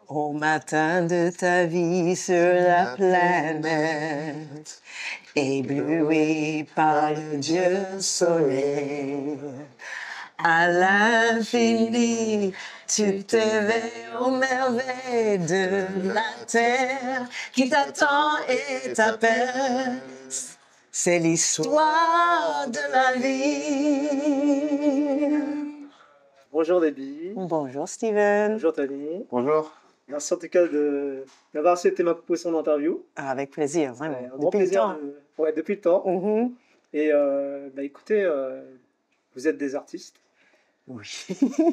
Au matin de ta vie sur la planète, ébloui par le Dieu soleil, à l'infini, tu t'éveilles aux merveilles de la terre qui t'attend et t'appelle. C'est l'histoire de la vie. Bonjour Debbie. Bonjour Steven. Bonjour Tony. Bonjour. Merci en tout cas d'avoir accepté ma proposition d'interview. Avec plaisir, vraiment. Un grand plaisir. Depuis le temps. Mm-hmm. Et écoutez, vous êtes des artistes. Oui.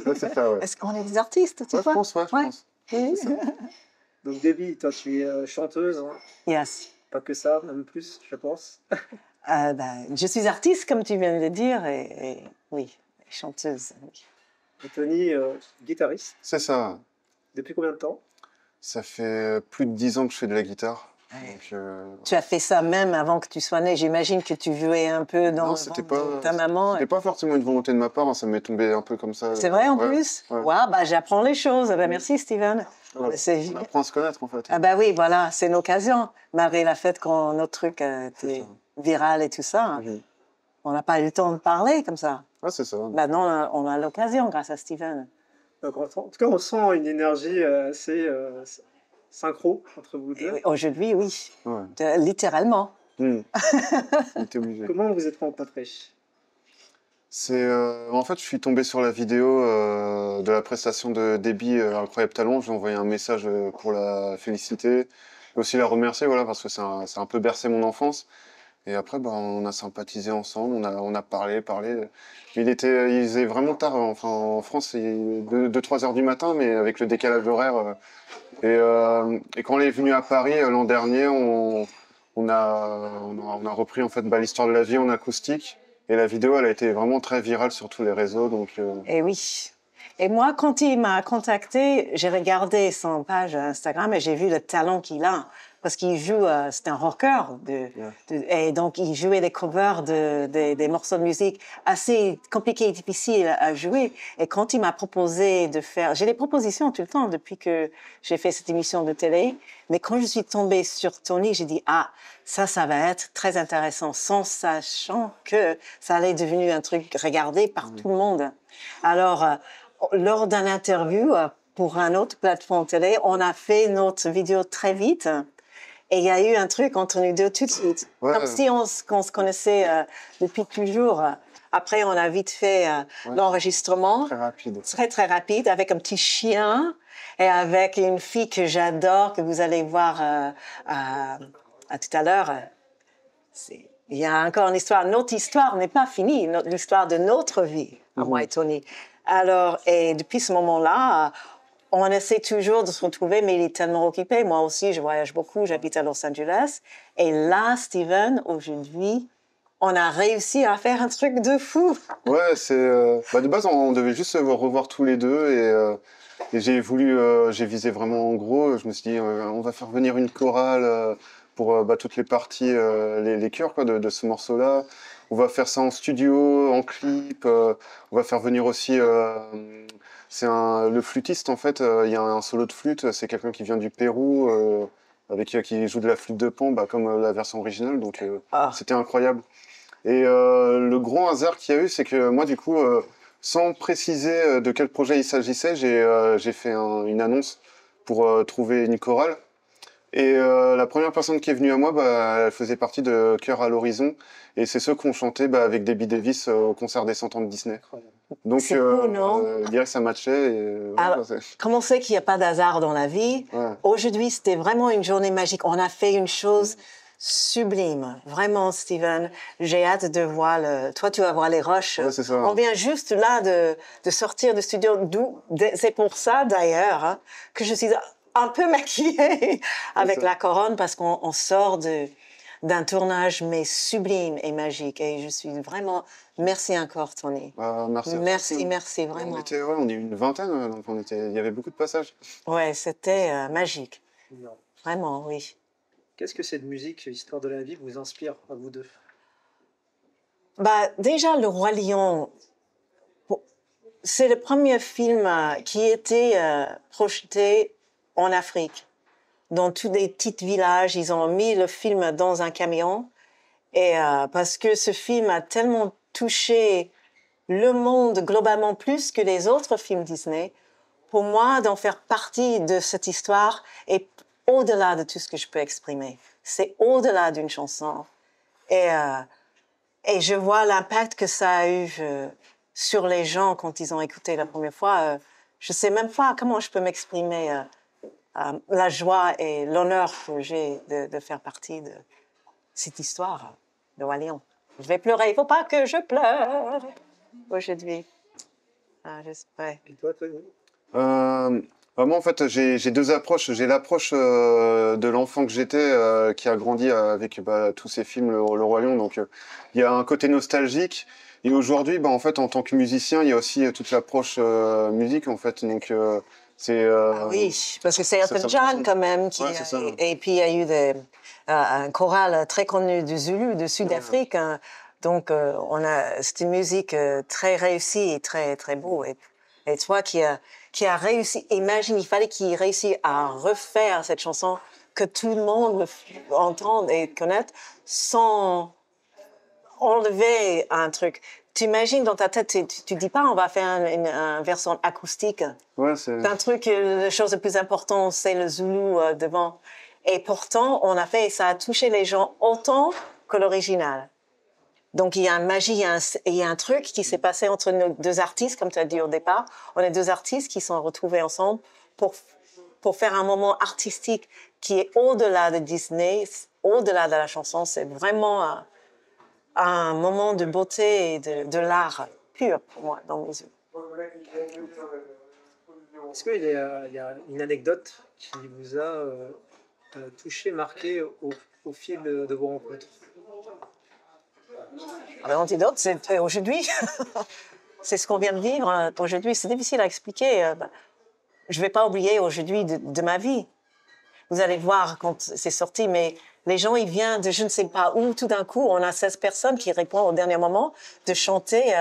Ouais, c'est ça, ouais. Est-ce qu'on est des artistes, tu Ouais, vois? je pense, ouais, je pense. Oui. Donc Debbie, toi tu es chanteuse, hein. Yes. Pas que ça, même plus, je pense. Je suis artiste, comme tu viens de le dire, et oui, chanteuse. Oui. Et Tony, guitariste. C'est ça. Depuis combien de temps? Ça fait plus de 10 ans que je fais de la guitare. Ouais. Donc, Tu as fait ça même avant que tu sois né. J'imagine que tu jouais un peu dans non, c'était pas, ta maman. C'était pas forcément une volonté de ma part, hein, ça m'est tombé un peu comme ça. C'est vrai en Ouais, plus? ouais. Wow, j'apprends les choses. Merci Steven. Voilà. On apprend à se connaître en fait. Ah oui, voilà, c'est une occasion. Malgré le fait qu'on notre truc était viral et tout ça, on n'a pas eu le temps de parler comme ça. Ah, c'est ça. Maintenant, on a l'occasion grâce à Steven. Donc, en tout cas, on sent une énergie assez synchro entre vous deux. Aujourd'hui, oui. Ouais. Littéralement. On était obligé. Comment vous êtes rencontrés? En fait, je suis tombé sur la vidéo de la prestation de Debbie Incroyable Talent. J'ai envoyé un message pour la féliciter et aussi la remercier, voilà, parce que ça a un peu bercé mon enfance. Et après, on a sympathisé ensemble, on a parlé. Mais il faisait vraiment tard, enfin, en France, c'est 2-3 heures du matin, mais avec le décalage horaire. Et quand on est venu à Paris l'an dernier, on a repris en fait l'histoire de la vie en acoustique. Et la vidéo, elle a été vraiment très virale sur tous les réseaux. Et oui. Et moi, quand il m'a contacté, j'ai regardé son page Instagram et j'ai vu le talent qu'il a. Parce qu'il joue, c'est un rocker. Et donc, il jouait des covers des morceaux de musique assez compliqués et difficiles à jouer. Et quand il m'a proposé de faire... J'ai des propositions tout le temps depuis que j'ai fait cette émission de télé. Mais quand je suis tombée sur Tony, j'ai dit, ça va être très intéressant, sans sachant que ça allait devenir un truc regardé par tout le monde. Alors, lors d'une interview pour une autre plateforme télé, on a fait notre vidéo très vite. Et il y a eu un truc entre nous deux tout de suite. Ouais. Comme si on se connaissait depuis toujours. Après, on a vite fait l'enregistrement. Très rapide. Très rapide, avec un petit chien et avec une fille que j'adore, que vous allez voir à tout à l'heure. Il y a encore une histoire. Notre histoire n'est pas finie. L'histoire de notre vie, moi et Tony. Alors, et depuis ce moment-là, on essaie toujours de se retrouver, mais il est tellement occupé. Moi aussi, je voyage beaucoup, j'habite à Los Angeles. Et là, Steven, aujourd'hui, on a réussi à faire un truc de fou. Ouais, de base, on devait juste se revoir tous les deux. Et j'ai visé vraiment en gros. Je me suis dit, on va faire venir une chorale pour toutes les parties, les chœurs quoi, de ce morceau-là. On va faire ça en studio, en clip. On va faire venir aussi... le flûtiste, en fait, il y a un solo de flûte, c'est quelqu'un qui vient du Pérou, qui joue de la flûte de Pan, comme la version originale, donc c'était incroyable. Et le gros hasard qu'il y a eu, c'est que moi, du coup, sans préciser de quel projet il s'agissait, j'ai fait une annonce pour trouver une chorale. Et la première personne qui est venue à moi, elle faisait partie de Chœur à l'horizon, et c'est ceux qui ont chanté avec Debbie Davis au concert des 100 ans de Disney. Donc, c'est cool, non? Je dirais que ça matchait. Alors, comment c'est qu'il n'y a pas d'hasard dans la vie? Ouais. Aujourd'hui, c'était vraiment une journée magique. On a fait une chose sublime. Vraiment, Steven. J'ai hâte de voir Toi, tu vas voir les roches. Ouais, c'est ça. On vient juste là de sortir du studio. C'est pour ça, d'ailleurs, que je suis un peu maquillée avec la couronne, parce qu'on sort d'un tournage, mais sublime et magique. Et je suis vraiment... Merci encore, Tony. Merci, vraiment. On est une vingtaine, donc il y avait beaucoup de passages. Ouais, c'était magique. Non. Vraiment, oui. Qu'est-ce que cette musique, Histoire de la vie, vous inspire à vous deux? Déjà, Le Roi Lion, c'est le premier film qui était projeté en Afrique, dans tous les petits villages. Ils ont mis le film dans un camion. Et parce que ce film a tellement touché le monde globalement plus que les autres films Disney, pour moi, d'en faire partie de cette histoire est au-delà de tout ce que je peux exprimer. C'est au-delà d'une chanson. Et je vois l'impact que ça a eu sur les gens quand ils ont écouté la première fois. Je sais même pas comment je peux m'exprimer la joie et l'honneur que j'ai de faire partie de cette histoire de Roi Lion. Je vais pleurer. Il faut pas que je pleure aujourd'hui. Ouais. Et toi, Tony? Moi, en fait, j'ai deux approches. J'ai l'approche de l'enfant que j'étais, qui a grandi avec tous ces films, le Roi Lion. Donc, il y a un côté nostalgique. Et aujourd'hui, en fait, en tant que musicien, il y a aussi toute l'approche musique, en fait. Donc, c'est... Ah oui, parce que c'est Elton John quand même. Et puis, il y a eu un choral très connu du Zulu, de Sud-Afrique. Hein. Donc, c'est une musique très réussie et très, très beau. Et toi qui a réussi, imagine, il fallait qu'il réussisse à refaire cette chanson que tout le monde entende et connaisse sans enlever un truc. Tu imagines dans ta tête, tu dis pas on va faire une version acoustique. Ouais, c'est un truc, la chose la plus importante, c'est le Zoulou devant. Et pourtant, on a fait, ça a touché les gens autant que l'original. Donc, il y a une magie, il y a un truc qui s'est passé entre nos deux artistes, comme tu as dit au départ. On est deux artistes qui sont retrouvés ensemble pour faire un moment artistique qui est au-delà de Disney, au-delà de la chanson. C'est vraiment un moment de beauté et de l'art pur pour moi, dans mes yeux. Est-ce qu'il y a une anecdote qui vous a touché, marqué au fil de vos rencontres? L'antidote, c'est aujourd'hui. C'est ce qu'on vient de vivre aujourd'hui. C'est difficile à expliquer. Je ne vais pas oublier aujourd'hui de ma vie. Vous allez voir quand c'est sorti, mais les gens, ils viennent de je ne sais pas où. Tout d'un coup, on a 16 personnes qui répondent au dernier moment de chanter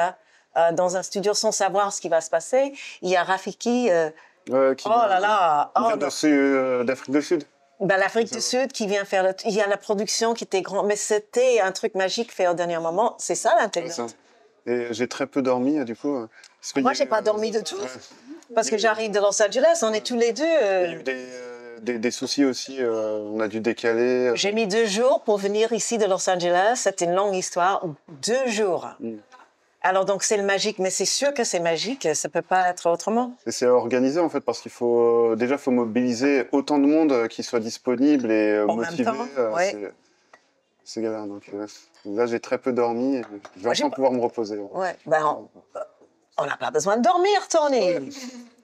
dans un studio sans savoir ce qui va se passer. Il y a Rafiki. qui vient d'Afrique du Sud. L'Afrique du Sud qui vient faire il y a la production qui était grande, mais c'était un truc magique fait au dernier moment. C'est ça l'anecdote. Et j'ai très peu dormi, du coup. Moi, j'ai pas dormi du tout. Parce que j'arrive de Los Angeles, on est tous les deux. Il y a eu des soucis aussi, on a dû décaler. J'ai mis 2 jours pour venir ici de Los Angeles. C'était une longue histoire. 2 jours. Alors, donc, c'est le magique, mais c'est sûr que c'est magique, ça peut pas être autrement. Et c'est organisé, en fait, parce qu'il faut mobiliser autant de monde qui soit disponible et motivé. En même temps, ouais. C'est galère. Donc, là, j'ai très peu dormi et je vais enfin pouvoir me reposer. Ouais, on n'a pas besoin de dormir, Tony.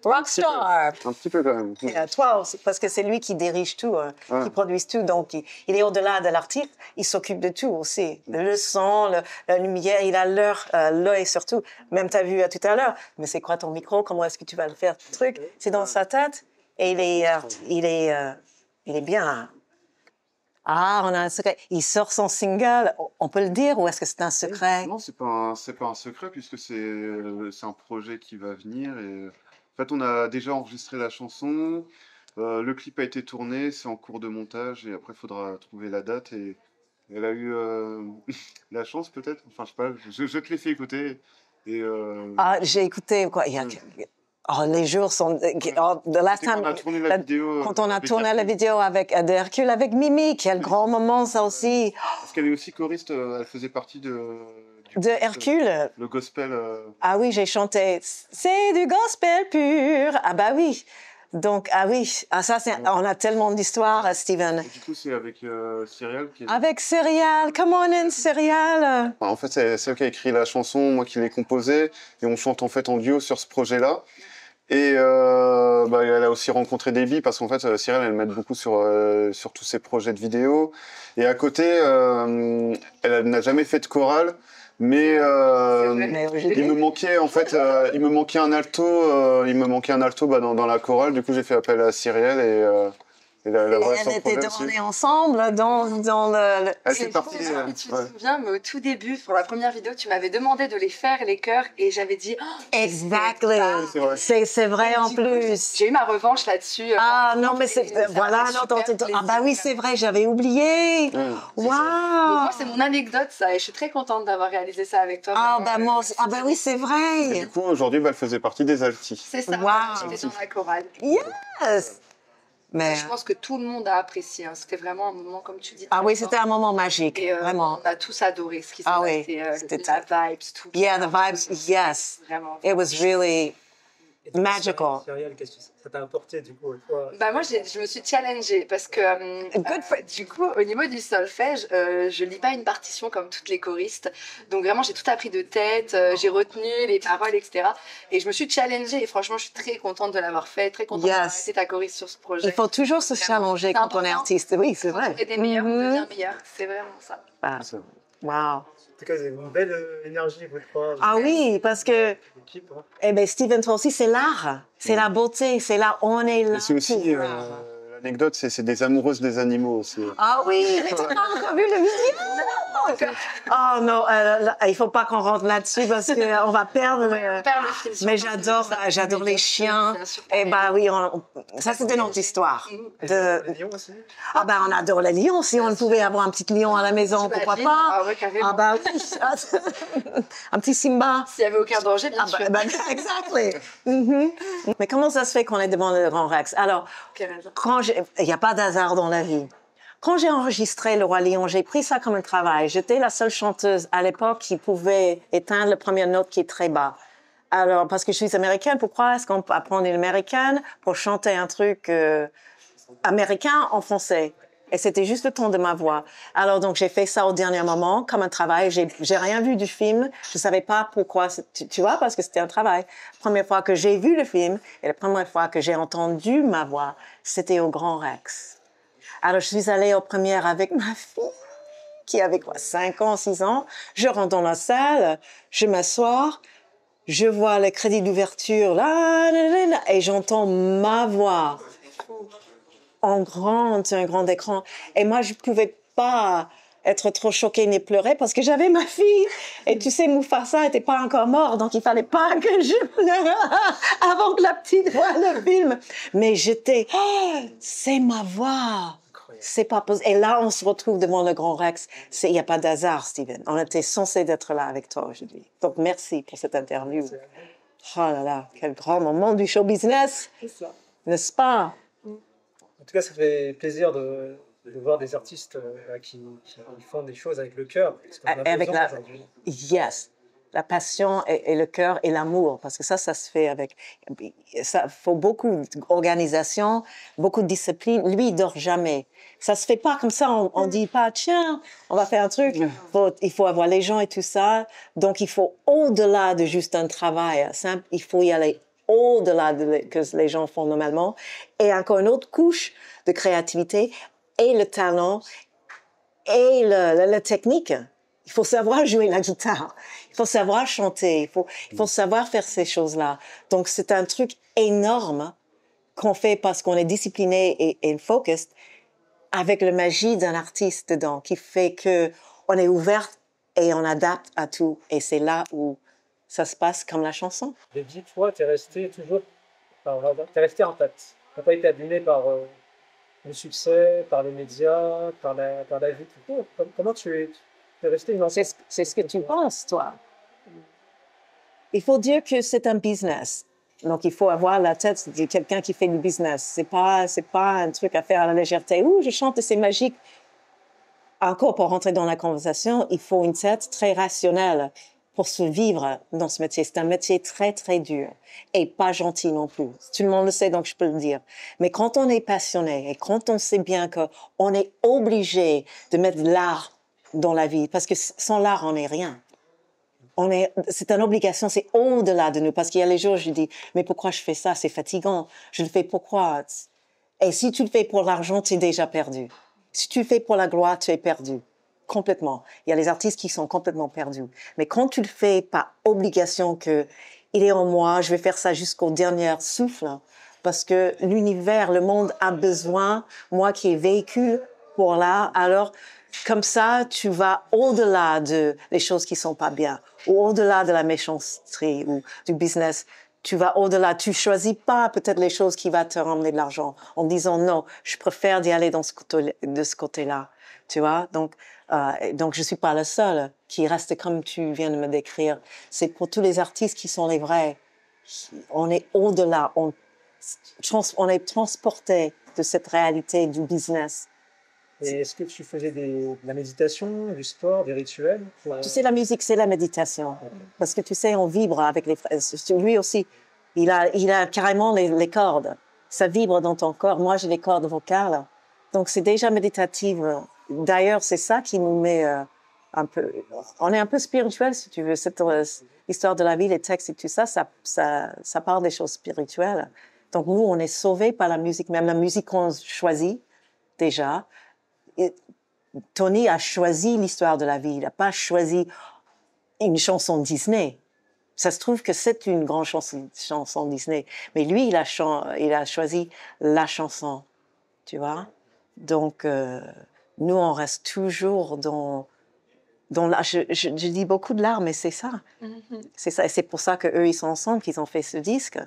Rockstar. Un petit peu quand même. Et toi, parce que c'est lui qui dirige tout, qui produit tout. Donc, il est au-delà de l'artiste. Il s'occupe de tout aussi. Le son, la lumière, il a l'œil surtout. Même tu as vu tout à l'heure. Mais c'est quoi ton micro? Comment est-ce que tu vas le faire? Ce truc, c'est dans sa tête. Et il est bien. Ah, on a un secret. Il sort son single. On peut le dire ou est-ce que c'est un secret? Non, c'est pas un secret puisque c'est un projet qui va venir. Et en fait, on a déjà enregistré la chanson. Le clip a été tourné, c'est en cours de montage et après, il faudra trouver la date. Et elle a eu la chance peut-être. Enfin, je sais pas. Je te l'ai fait écouter. Et, j'ai écouté quoi. Les jours sont. The last time, quand on a tourné la vidéo. Quand on a tourné la vidéo avec de Hercule, avec Mimi, quel grand moment ça aussi. Parce qu'elle est aussi choriste, elle faisait partie de Hercule. Le gospel. Ah oui, j'ai chanté. C'est du gospel pur. Ah bah oui. Donc, ah oui. Ah ça, on a tellement d'histoires, Steven. Et du coup, c'est avec Cyrielle Avec Cyrielle. Come on in, Cyrielle. En fait, c'est elle qui a écrit la chanson, moi qui l'ai composée. Et on chante en fait en duo sur ce projet-là. Et elle a aussi rencontré Debbie parce qu'en fait, Cyrielle, elle m'aide beaucoup sur tous ses projets de vidéo. Et à côté, elle n'a jamais fait de chorale, mais il me manquait en fait, il me manquait un alto dans la chorale. Du coup, j'ai fait appel à Cyrielle Et la Et relation elle était problème, on est ensemble dans le... elle C'est fait partie. fou, si tu te souviens, mais au tout début, pour la première vidéo, tu m'avais demandé de les faire, les chœurs, et j'avais dit, oh, Exactly. C'est vrai. C'est vrai en du coup, plus. j'ai eu ma revanche là-dessus. Ah non, mais c'est... Et ça m'a Voilà, fait non, super ah plaisir. bah oui, c'est vrai, j'avais oublié. Mm. Donc Waouh. moi, c'est mon anecdote, ça, et je suis très contente d'avoir réalisé ça avec toi. Ah vraiment. bah moi, ah bah oui, c'est Et vrai. du coup, aujourd'hui, bah, elle faisait partie des Altis. C'est ça, Waouh. j'étais dans la chorale. Yes. Mais... Je pense que tout le monde a apprécié. Hein. C'était vraiment un moment, comme tu dis. Ah très oui, fort. c'était un moment magique, Et vraiment. on a tous adoré ce qui s'est Ah oui, passé. c'était La vibes, tout. Yeah, the vibes, yes. Vraiment. It was really... Et du coup, Magical. Cyrielle, qu'est-ce que ça t'a apporté du coup toi Bah moi, je me suis challengée parce que du coup, au niveau du solfège, je lis pas une partition comme toutes les choristes. Donc vraiment, j'ai tout appris de tête, j'ai retenu les paroles, etc. Et je me suis challengée et franchement, je suis très contente de l'avoir fait, très contente d'avoir été ta choriste sur ce projet. Il faut toujours se challenger C'est quand on est important. artiste. Oui, c'est vrai. Et des meilleurs, on devient meilleur. C'est vraiment ça. Ah, wow. En tout cas, vous avez une belle énergie, vous trois. Ah oui, parce que, L'équipe, hein. eh ben, Steven, toi aussi, c'est l'art. C'est la beauté. C'est là, on est là. Et c'est aussi, pour l'art. l'anecdote, c'est des amoureuses des animaux aussi. Ah oui, mais tu n'as pas encore vu le vidéo. Oh non, il faut pas qu'on rentre là-dessus parce qu'on va perdre. Faire le film sur Mais Internet, j'adore les chiens. bien sûr. Et bah oui, ça c'était notre histoire. Les lions aussi. Ah ben on adore les lions. Si on pouvait avoir un petit lion à la maison, pourquoi T'imagines? pas? Ah ouais, carrément. Ah bah oui. Un petit Simba. S'il n'y avait aucun danger, bien Ah sûr. bah, exactly. Mhm. Mais comment ça se fait qu'on est devant le Grand Rex? Alors, il n'y a pas d'hasard dans la vie. Quand j'ai enregistré Le Roi Lion, j'ai pris ça comme un travail. J'étais la seule chanteuse à l'époque qui pouvait éteindre la première note qui est très bas. Alors, parce que je suis américaine, pourquoi est-ce qu'on peut apprendre une américaine pour chanter un truc américain en français? Et c'était juste le ton de ma voix. Alors, donc, j'ai fait ça au dernier moment, comme un travail. J'ai rien vu du film. Je savais pas pourquoi, tu vois, parce que c'était un travail. Première fois que j'ai vu le film et la première fois que j'ai entendu ma voix, c'était au Grand Rex. Alors, je suis allée aux premières avec ma fille, qui avait quoi, 5 ans, 6 ans. Je rentre dans la salle, je m'assois, je vois le crédit d'ouverture, là, et j'entends ma voix en grand, sur un grand écran. Et moi, je pouvais pas être trop choquée ni pleurer parce que j'avais ma fille. Et tu sais, Mufasa était pas encore mort, donc il fallait pas que je pleure avant que la petite voie le film. Mais j'étais, c'est ma voix. C'est pas possible. Et là, on se retrouve devant le Grand Rex. Il n'y a pas d'hasard, Steven. On était censé d'être là avec toi aujourd'hui. Donc, merci pour cette interview. Oh là là, quel grand moment du show business, n'est-ce pas? En tout cas, ça fait plaisir de voir des artistes qui font des choses avec le cœur. Parce qu'on en a Avec besoin la... aujourd'hui. Yes. La passion et le cœur et l'amour, parce que ça se fait avec... Ça faut beaucoup d'organisation, beaucoup de discipline. Lui, il dort jamais. Ça se fait pas comme ça. On dit pas, tiens, on va faire un truc. Il faut avoir les gens et tout ça. Donc, il faut au-delà de juste un travail simple, il faut y aller au-delà de que les gens font normalement. Et encore une autre couche de créativité et le talent et la technique. Il faut savoir jouer la guitare, il faut savoir chanter, il faut savoir faire ces choses-là. Donc, c'est un truc énorme qu'on fait parce qu'on est discipliné et focused avec la magie d'un artiste dedans qui fait que on est ouverte et on adapte à tout. Et c'est là où ça se passe comme la chanson. J'ai dit, toi, tu es resté toujours... t'es resté en tête. Tu n'as pas été abîmé par le succès, par les médias, par la vie, tout ça. Comment tu es resté une enfant? C'est ce que tu penses, toi. Il faut dire que c'est un business. Donc, il faut avoir la tête de quelqu'un qui fait du business. C'est pas un truc à faire à la légèreté. Ouh, je chante et c'est magique. Encore, pour rentrer dans la conversation, il faut une tête très rationnelle pour survivre dans ce métier. C'est un métier très, très dur et pas gentil non plus. Tout le monde le sait, donc je peux le dire. Mais quand on est passionné et quand on sait bien qu'on est obligé de mettre de l'art dans la vie, parce que sans l'art, on n'est rien. C'est une obligation, c'est au-delà de nous. Parce qu'il y a les jours, je dis, mais pourquoi je fais ça? C'est fatigant. Je le fais pourquoi? Et si tu le fais pour l'argent, tu es déjà perdu. Si tu le fais pour la gloire, tu es perdu. Complètement. Il y a les artistes qui sont complètement perdus. Mais quand tu le fais par obligation que il est en moi, je vais faire ça jusqu'au dernier souffle, parce que l'univers, le monde a besoin, moi qui est véhicule pour l'art, alors comme ça, tu vas au-delà des choses qui sont pas bien, ou au-delà de la méchanceté ou du business. Tu vas au-delà. Tu choisis pas peut-être les choses qui vont te ramener de l'argent en disant non, je préfère d'y aller de ce côté-là. Tu vois? Donc, je suis pas la seule qui reste comme tu viens de me décrire. C'est pour tous les artistes qui sont les vrais. On est au-delà. On est transporté de cette réalité du business. Et est-ce que tu faisais de la méditation, du sport, des rituels Tu sais, la musique, c'est la méditation. Parce que tu sais, on vibre avec les frères. Lui aussi, il a carrément les cordes. Ça vibre dans ton corps. Moi, j'ai les cordes vocales. Donc, c'est déjà méditatif. D'ailleurs, c'est ça qui nous met un peu... On est un peu spirituel, si tu veux. Cette histoire de la vie, les textes et tout ça, ça parle des choses spirituelles. Donc, nous, on est sauvés par la musique, même la musique qu'on choisit déjà. Et Tony a choisi l'histoire de la vie. Il n'a pas choisi une chanson Disney. Ça se trouve que c'est une grande chanson Disney. Mais lui, il a choisi la chanson. Tu vois? Donc, nous, on reste toujours dans je dis beaucoup de l'art, mais c'est ça. C'est ça. Et c'est pour ça qu'eux, ils sont ensemble, qu'ils ont fait ce disque.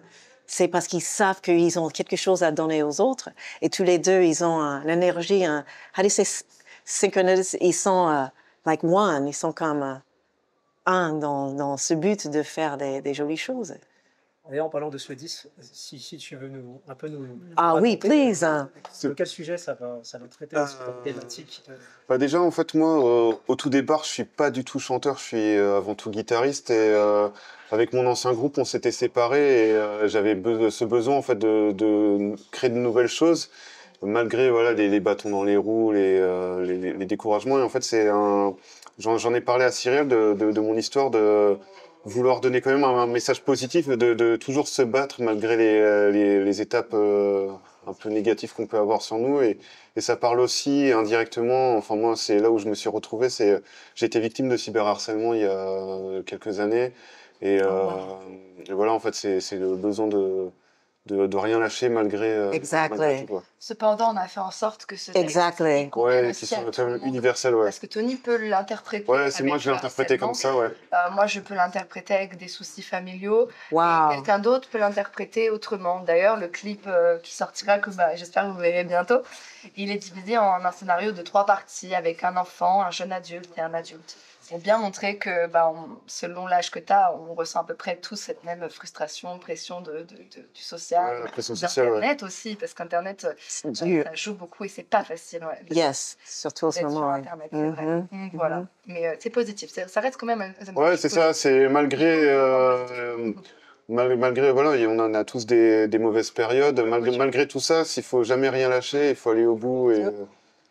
C'est parce qu'ils savent qu'ils ont quelque chose à donner aux autres. Et tous les deux, ils ont l'énergie, how do you say, synchronous, ils sont like one, ils sont comme un dans ce but de faire des jolies choses. Et en parlant de ce disque, si tu veux un peu nous Ah oui, raconter, please. De quel sujet ça va traiter, cette thématique Bah déjà, en fait, moi, au tout départ, je suis pas du tout chanteur, je suis avant tout guitariste. Et avec mon ancien groupe, on s'était séparés et j'avais ce besoin en fait de créer de nouvelles choses, malgré voilà les bâtons dans les roues, les découragements. Et en fait, j'en ai parlé à Cyril de mon histoire de vouloir donner quand même un message positif, de toujours se battre malgré les étapes un peu négatives qu'on peut avoir sur nous. Et ça parle aussi indirectement, enfin moi c'est là où je me suis retrouvé, j'ai été victime de cyberharcèlement il y a quelques années. Et voilà, en fait, c'est le besoin de rien lâcher malgré tout, quoi. Cependant, on a fait en sorte que ce texte ouais, qui sont universels, ouais. Parce que Tony peut l'interpréter. Ouais, c'est moi je l'ai interprété comme ça, ouais. Moi, je peux l'interpréter avec des soucis familiaux. Wow. Et quelqu'un d'autre peut l'interpréter autrement. D'ailleurs, le clip qui sortira, que j'espère que vous verrez bientôt, il est divisé en un scénario de 3 parties avec un enfant, un jeune adulte et un adulte. Pour bien montrer que, selon l'âge que tu as, on ressent à peu près tous cette même frustration, pression du social, ouais, la pression sociale, d'Internet aussi, parce qu'Internet, ça joue beaucoup et c'est pas facile. Ouais, yes, surtout en ce moment. Sur Ouais. Internet, c'est vrai. Voilà. Mais c'est positif, ça reste quand même un ouais, c'est ça, c'est malgré voilà, on en a tous des mauvaises périodes, malgré tout ça, s'il faut jamais rien lâcher, il faut aller au bout. Et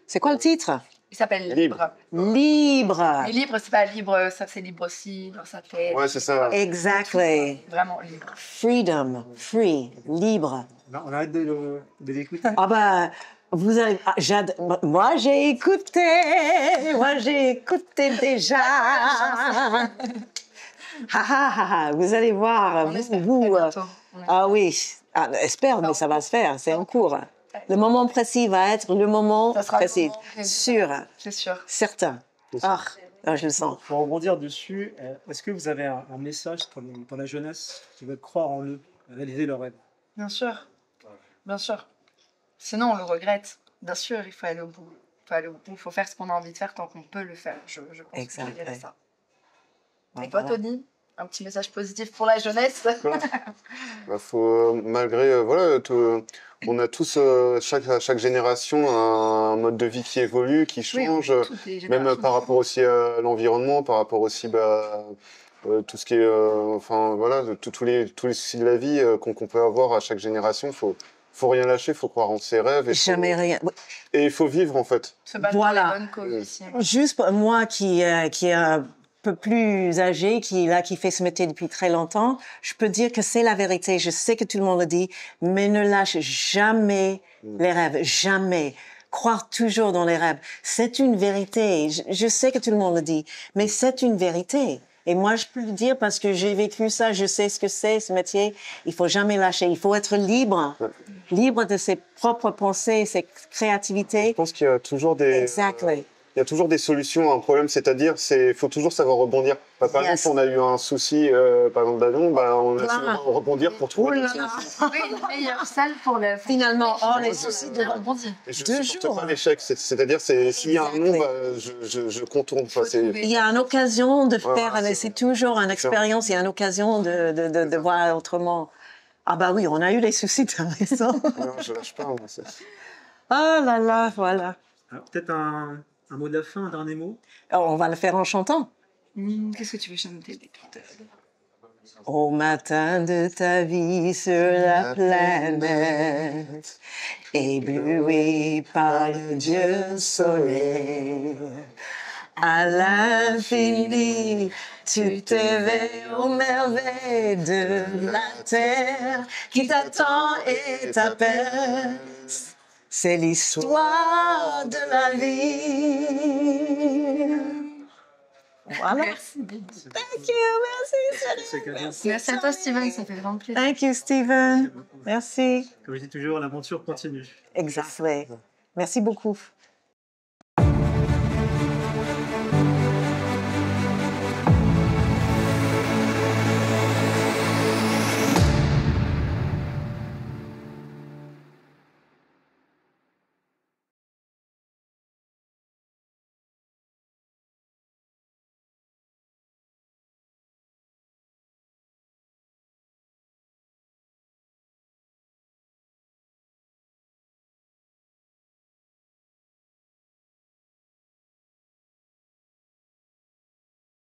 C'est quoi le titre? Il s'appelle Libre. Libre. Et libre, c'est pas libre, ça c'est libre aussi, dans sa tête. ouais, c'est ça. Exactly. Vraiment libre. Freedom, free, libre. On arrête de l'écouter. Ah ben, vous allez... Moi, j'ai écouté déjà. Vous allez voir, On espère vous... très bientôt. Ah oui, espère, mais ça va se faire, c'est en cours. Le moment précis va être le moment Ça sera le précis. moment précis. Sûr, C'est sûr. certain. Ah, je le sens. Pour rebondir dessus, est-ce que vous avez un message pour la jeunesse qui veut croire en eux, réaliser leurs rêves? Bien sûr. Bien sûr. Sinon, on le regrette. Bien sûr, il faut aller au bout. Il faut faire ce qu'on a envie de faire tant qu'on peut le faire. Je pense que je dirais ça. Et toi, Tony, un petit message positif pour la jeunesse? Faut, malgré, voilà, on a tous, chaque génération, un mode de vie qui évolue, qui change, même par rapport aussi à l'environnement, par rapport aussi tout ce qui est, enfin voilà, tous les soucis de la vie qu'on peut avoir à chaque génération. Faut rien lâcher, faut croire en ses rêves. Et Jamais rien. Et il faut vivre en fait. Se battre pour les bonnes causes aussi. Juste pour moi qui est un peu plus âgé, qui fait ce métier depuis très longtemps, je peux dire que c'est la vérité. Je sais que tout le monde le dit, mais ne lâche jamais les rêves, jamais. Croire toujours dans les rêves. C'est une vérité. Je sais que tout le monde le dit, mais c'est une vérité. Et moi, je peux le dire parce que j'ai vécu ça, je sais ce que c'est, ce métier. Il faut jamais lâcher. Il faut être libre, libre de ses propres pensées, ses créativités. Je pense qu'il y a toujours Exactly. Il y a toujours des solutions à un problème, c'est-à-dire, faut toujours savoir rebondir. Bah, par exemple, on a eu un souci, par exemple, d'avion, bah, on a su rebondir pour trouver une solution. Oui, une meilleure salle pour le... Finalement, les soucis de rebondir. Je 2 supporte jours. pas l'échec, c'est-à-dire, s'il y a un non, bah, je contourne. Enfin, Il y a une occasion de faire, c'est toujours une expérience, il y a une occasion de voir autrement. Ah bah oui, on a eu des soucis, t'as raison. Non, je lâche pas. Moi, Oh là là, voilà. Alors, peut-être un mot de la fin, un dernier mot. Alors, on va le faire en chantant. Qu'est-ce que tu veux chanter? Au matin de ta vie sur la planète, ébloui par le Dieu soleil, à l'infini, tu t'éveilles aux merveilles de la terre qui t'attend et t'appelle. C'est l'histoire de la vie. Voilà. Merci. Thank you, merci. Merci à toi, Steven, ça fait vraiment plaisir. Thank you, Steven. Merci. Comme je dis toujours, l'aventure continue. Exactly. Merci beaucoup.